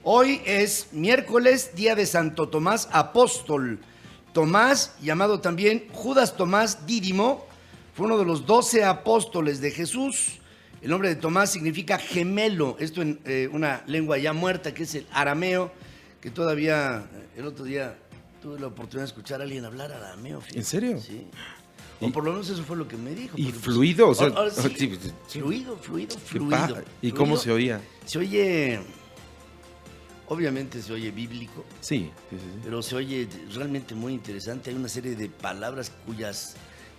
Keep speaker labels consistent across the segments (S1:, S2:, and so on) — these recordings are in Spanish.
S1: Hoy es miércoles, día de Santo Tomás Apóstol. Tomás, llamado también Judas Tomás Dídimo, fue uno de los 12 apóstoles de Jesús. El nombre de Tomás significa gemelo, esto en una lengua ya muerta, que es el arameo, que todavía el otro día tuve la oportunidad de escuchar a alguien hablar arameo. Fíjate.
S2: ¿En serio?
S1: Sí. O por lo menos eso fue lo que me dijo.
S2: Y fluido, o sea,
S1: ahora sí,
S2: sí.
S1: fluido.
S2: ¿Y cómo se oía?
S1: Se oye, obviamente se oye bíblico,
S2: Sí.
S1: pero se oye realmente muy interesante. Hay una serie de palabras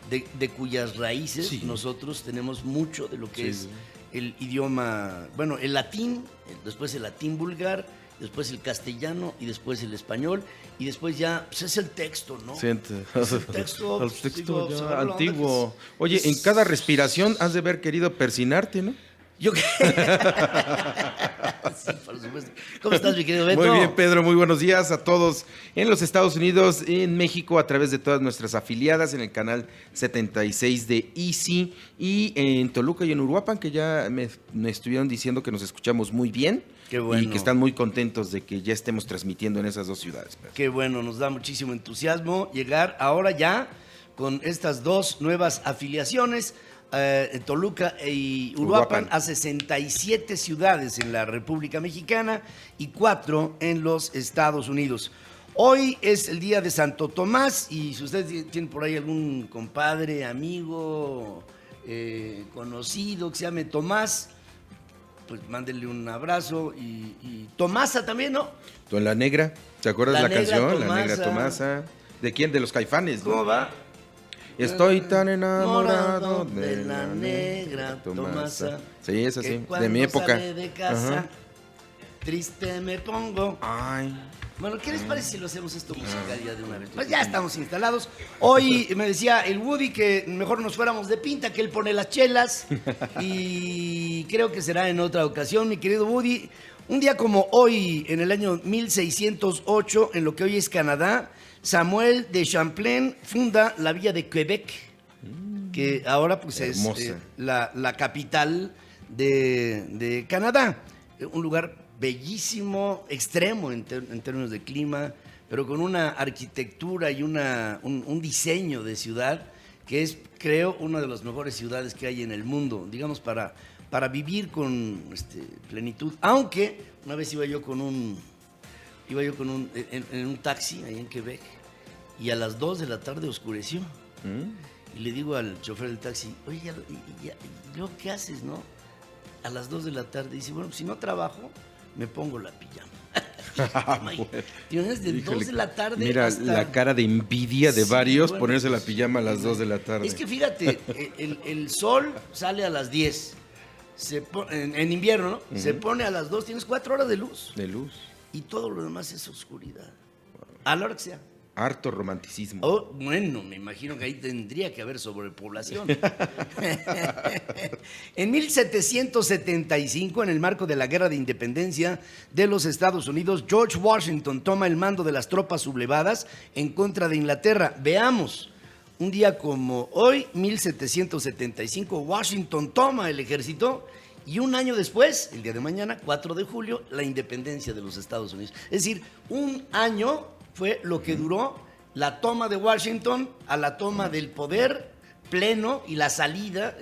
S1: de cuyas raíces
S2: Sí.
S1: nosotros tenemos mucho de lo que es
S2: Sí.
S1: el idioma, bueno, el latín, después el latín vulgar, después el castellano y después el español, y después ya, pues es el texto, ¿no?
S2: Siente.
S1: Es el texto,
S2: El
S1: pues,
S2: texto
S1: digo,
S2: ya
S1: se va la onda
S2: antiguo.
S1: que
S2: Oye,
S1: es-
S2: en cada respiración has de haber querido persinarte, ¿no?
S1: Yo sí, por supuesto. ¿Cómo estás, mi querido Beto?
S2: Muy bien, Pedro, muy buenos días a todos en los Estados Unidos, en México, a través de todas nuestras afiliadas en el canal 76 de Easy, y en Toluca y en Uruapan, que ya me estuvieron diciendo que nos escuchamos muy bien.
S1: Qué bueno.
S2: Y que están muy contentos de que ya estemos transmitiendo en esas dos ciudades, Pedro.
S1: Qué bueno, nos da muchísimo entusiasmo llegar ahora ya con estas dos nuevas afiliaciones, Toluca y Uruapan, a 67 ciudades en la República Mexicana y 4 en los Estados Unidos. Hoy es el día de Santo Tomás, y si ustedes tienen por ahí algún compadre, amigo, conocido que se llame Tomás, pues mándenle un abrazo, y Tomasa también, ¿no?
S2: Tú en La Negra, ¿te acuerdas
S1: La
S2: la
S1: Negra
S2: canción?
S1: Tomasa.
S2: La Negra Tomasa. ¿De quién? De los Caifanes, ¿no?
S1: ¿Cómo va?
S2: Estoy tan enamorado
S1: de la Negra Tomasa.
S2: Sí, es
S1: que
S2: así, de
S1: cuando
S2: mi época.
S1: sale de casa,
S2: Ajá.
S1: triste me pongo.
S2: Ay,
S1: Bueno, ¿qué les parece si lo hacemos esto musical ya de una vez? Pues ya estamos instalados. Hoy me decía el Woody que mejor nos fuéramos de pinta, que él pone las chelas. Y creo que será en otra ocasión, mi querido Woody. Un día como hoy, en el año 1608, en lo que hoy es Canadá, Samuel de Champlain funda la villa de Quebec, que ahora pues
S2: Hermosa.
S1: es la capital de Canadá. Un lugar bellísimo, extremo en términos de clima, pero con una arquitectura y un diseño de ciudad que es, creo, una de las mejores ciudades que hay en el mundo, digamos, para vivir con plenitud. Aunque una vez iba yo en un taxi ahí en Quebec, y a las 2 de la tarde oscureció. Y le digo al chofer del taxi, oye, ¿y luego qué haces, no? A las 2 de la tarde. Dice, bueno, si no trabajo, me pongo la pijama. Tienes de 2 de la tarde
S2: mira
S1: hasta...
S2: la cara de envidia de
S1: Sí,
S2: varios
S1: bueno,
S2: ponerse la
S1: pues,
S2: pijama a las 2 de la tarde.
S1: Es que fíjate, el sol sale a las 10, en invierno, ¿no? Se pone a las 2, tienes 4 horas de luz.
S2: De luz.
S1: Y todo lo demás es oscuridad. A la hora que sea.
S2: Harto romanticismo.
S1: Oh, bueno, me imagino que ahí tendría que haber sobrepoblación. En 1775, en el marco de la Guerra de Independencia de los Estados Unidos, George Washington toma el mando de las tropas sublevadas en contra de Inglaterra. Veamos, un día como hoy, 1775, Washington toma el ejército, y un año después, el día de mañana, 4 de julio, la independencia de los Estados Unidos. Es decir, un año fue lo que duró la toma de Washington a la toma del poder pleno y la salida.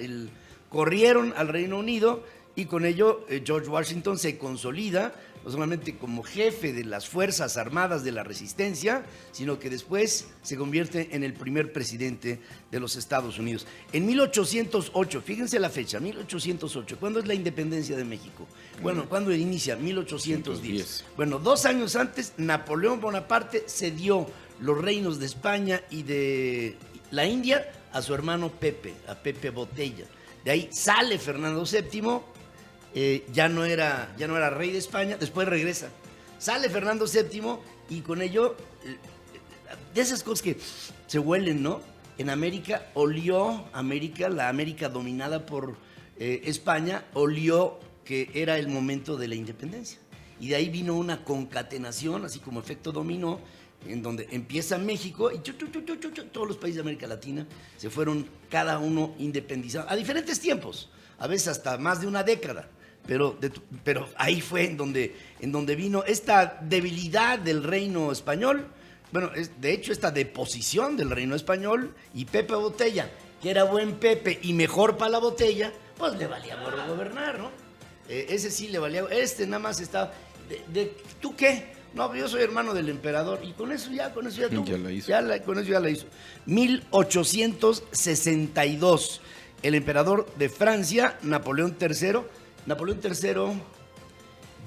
S1: Corrieron al Reino Unido, y con ello George Washington se consolida no solamente como jefe de las Fuerzas Armadas de la Resistencia, sino que después se convierte en el primer presidente de los Estados Unidos. En 1808, fíjense la fecha, 1808, ¿cuándo es la independencia de México? Bueno, ¿cuándo inicia? 1810. Bueno, 2 años antes, Napoleón Bonaparte cedió los reinos de España y de la India a su hermano Pepe, a Pepe Botella. De ahí sale Fernando VII. Ya no era rey de España, después regresa. Sale Fernando VII, y con ello, de esas cosas que se huelen, ¿no? En América, la América dominada por España, olió que era el momento de la independencia. Y de ahí vino una concatenación, así como efecto dominó, en donde empieza México, y todos los países de América Latina se fueron cada uno independizando, a diferentes tiempos, a veces hasta más de una década. pero ahí fue en donde vino esta debilidad del reino español. Bueno, de hecho, esta deposición del reino español, y Pepe Botella, que era buen Pepe y mejor para la botella, pues le valía gorro gobernar, ¿no? Ese sí le valía. Nada más estaba. ¿Tú qué? No, yo soy hermano del emperador. Y con eso ya tuvo.
S2: Ya la hizo.
S1: Con eso ya la hizo. 1862. El emperador de Francia, Napoleón III. Napoleón III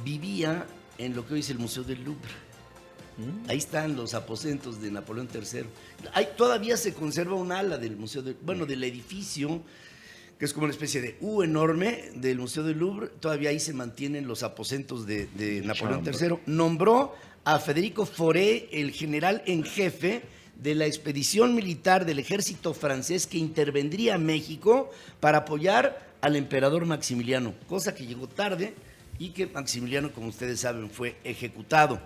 S1: vivía en lo que hoy es el Museo del Louvre. Ahí están los aposentos de Napoleón III. Todavía se conserva un ala del museo, del edificio, que es como una especie de U enorme del Museo del Louvre. Todavía ahí se mantienen los aposentos de Napoleón III. Nombró a Federico Fauré el general en jefe de la expedición militar del ejército francés que intervendría a México para apoyar al emperador Maximiliano, cosa que llegó tarde y que Maximiliano, como ustedes saben, fue ejecutado.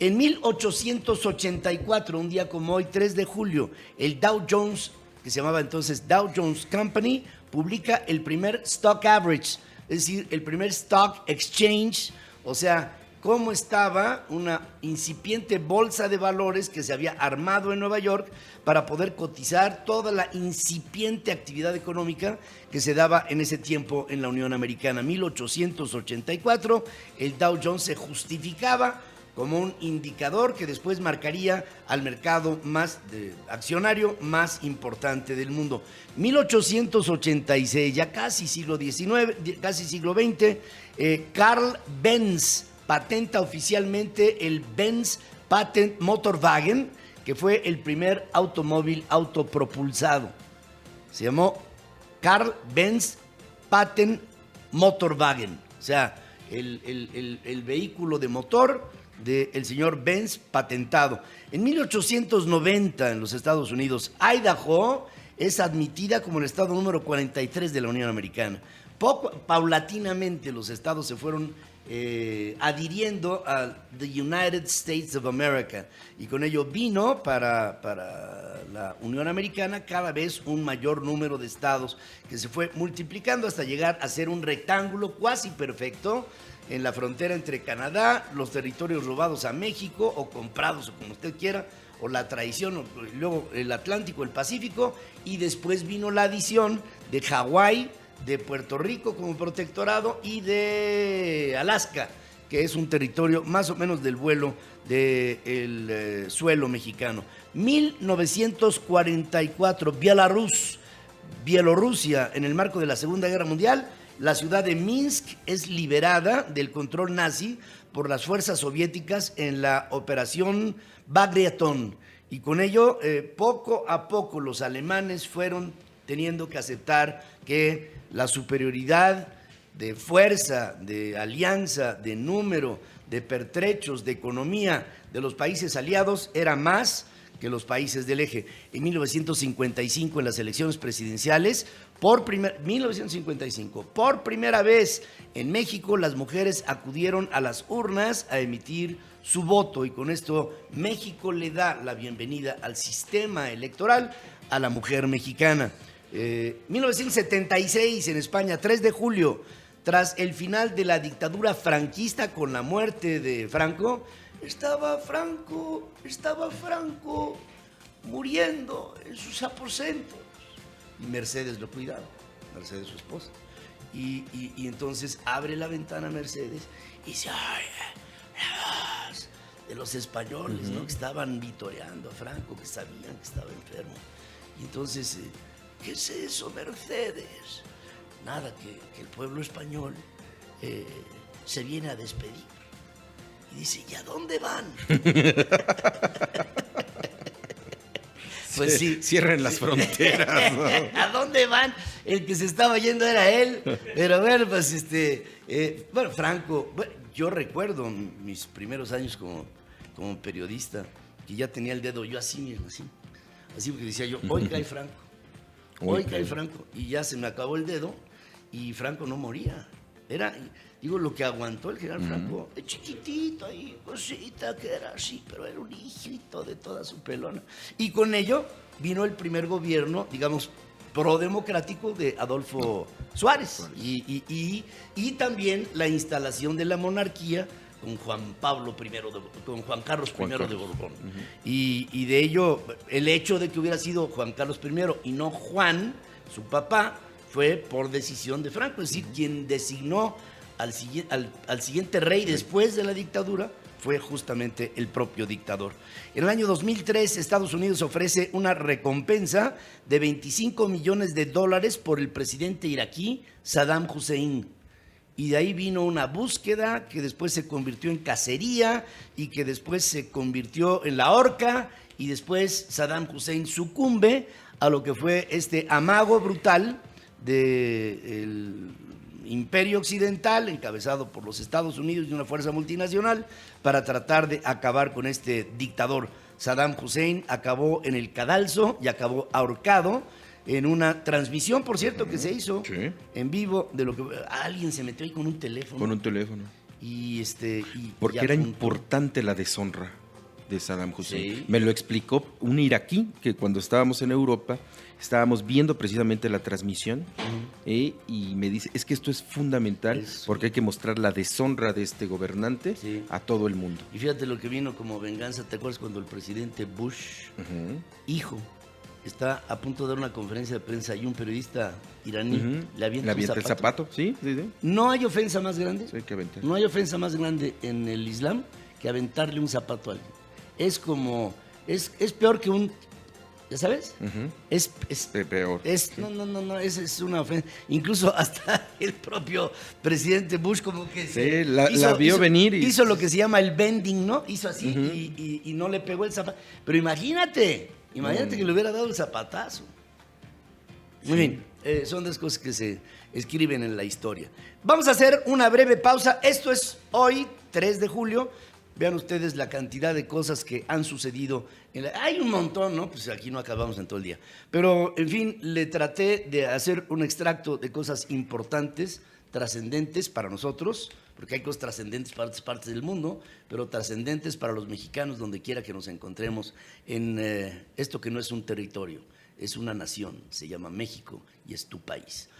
S1: En 1884, un día como hoy, 3 de julio, el Dow Jones, que se llamaba entonces Dow Jones Company, publica el primer stock average, es decir, el primer stock exchange, o sea, cómo estaba una incipiente bolsa de valores que se había armado en Nueva York para poder cotizar toda la incipiente actividad económica que se daba en ese tiempo en la Unión Americana. 1884, el Dow Jones se justificaba como un indicador que después marcaría al mercado accionario más importante del mundo. 1886, ya casi siglo XIX, casi siglo XX, Carl Benz patenta oficialmente el Benz Patent Motorwagen, que fue el primer automóvil autopropulsado. Se llamó Carl Benz Patent Motorwagen, o sea, el vehículo de motor del señor Benz patentado. En 1890, en los Estados Unidos, Idaho es admitida como el estado número 43 de la Unión Americana. Paulatinamente los estados se fueron adhiriendo a the United States of America, y con ello vino para la Unión Americana cada vez un mayor número de estados que se fue multiplicando hasta llegar a ser un rectángulo cuasi perfecto en la frontera entre Canadá, los territorios robados a México o comprados, o como usted quiera, o la traición, o luego el Atlántico, el Pacífico, y después vino la adición de Hawái, de Puerto Rico como protectorado, y de Alaska, que es un territorio más o menos del vuelo del suelo mexicano. 1944, Bielorrusia, en el marco de la Segunda Guerra Mundial, la ciudad de Minsk es liberada del control nazi por las fuerzas soviéticas en la operación Bagration, y con ello poco a poco los alemanes fueron teniendo que aceptar que la superioridad de fuerza, de alianza, de número, de pertrechos, de economía de los países aliados era más que los países del eje. En 1955, en las elecciones presidenciales, por primera vez en México, las mujeres acudieron a las urnas a emitir su voto, y con esto México le da la bienvenida al sistema electoral a la mujer mexicana. 1976, en España, 3 de julio, tras el final de la dictadura franquista con la muerte de Franco, estaba Franco muriendo en sus aposentos. Y Mercedes lo cuidaba, Mercedes su esposa. Y entonces abre la ventana Mercedes y dice, ay, la voz de los españoles, ¿no? Que estaban vitoreando a Franco, que sabían que estaba enfermo. Y entonces, ¿qué es eso, Mercedes? Nada, que el pueblo español se viene a despedir. Y dice, ¿y a dónde van? Pues sí.
S2: Cierren las fronteras, ¿no?
S1: ¿A dónde van? El que se estaba yendo era él. Pero bueno, pues Franco, yo recuerdo mis primeros años como periodista, que ya tenía el dedo yo así mismo, así porque decía yo, hoy cae Franco, hoy cae Franco, y ya se me acabó el dedo, y Franco no moría. Era, digo, lo que aguantó el general Franco, chiquitito ahí, cosita, que era así, pero era un hijito de toda su pelona. Y con ello vino el primer gobierno, digamos, prodemocrático de Adolfo Suárez. Y también la instalación de la monarquía con con Juan Carlos I de Borbón. Y de ello, el hecho de que hubiera sido Juan Carlos I y no Juan, su papá, fue por decisión de Franco, es decir, quien designó al siguiente rey después de la dictadura fue justamente el propio dictador. En el año 2003, Estados Unidos ofrece una recompensa de $25 millones por el presidente iraquí Saddam Hussein. Y de ahí vino una búsqueda que después se convirtió en cacería y que después se convirtió en la horca y después Saddam Hussein sucumbe a lo que fue este amago brutal del Imperio Occidental, encabezado por los Estados Unidos y una fuerza multinacional, para tratar de acabar con este dictador. Saddam Hussein acabó en el cadalso y acabó ahorcado en una transmisión, por cierto, que se hizo en vivo de lo que alguien se metió ahí con un teléfono.
S2: Con un teléfono. Porque era importante la deshonra de Saddam Hussein. Sí. Me lo explicó un iraquí que cuando estábamos en Europa estábamos viendo precisamente la transmisión y me dice, es que esto es fundamental porque hay que mostrar la deshonra de este gobernante a todo el mundo.
S1: Y fíjate lo que vino como venganza, ¿te acuerdas cuando el presidente Bush, hijo, está a punto de dar una conferencia de prensa y un periodista iraní le avienta
S2: el zapato? Sí.
S1: No hay ofensa más grande.
S2: Sí, hay que aventar.
S1: No hay ofensa más grande en el Islam que aventarle un zapato a alguien. Es como, es peor que un, ¿ya sabes? Es
S2: peor.
S1: No, es una ofensa. Incluso hasta el propio presidente Bush como que
S2: la vio venir.
S1: Hizo lo que se llama el bending, ¿no? Hizo así y no le pegó el zapato. Pero imagínate que le hubiera dado el zapatazo. Muy bien, son las cosas que se escriben en la historia. Vamos a hacer una breve pausa. Esto es hoy, 3 de julio. Vean ustedes la cantidad de cosas que han sucedido. Hay un montón, ¿no? Pues aquí no acabamos en todo el día. Pero, en fin, le traté de hacer un extracto de cosas importantes, trascendentes para nosotros, porque hay cosas trascendentes para otras partes del mundo, pero trascendentes para los mexicanos, donde quiera que nos encontremos, en esto que no es un territorio, es una nación, se llama México y es tu país.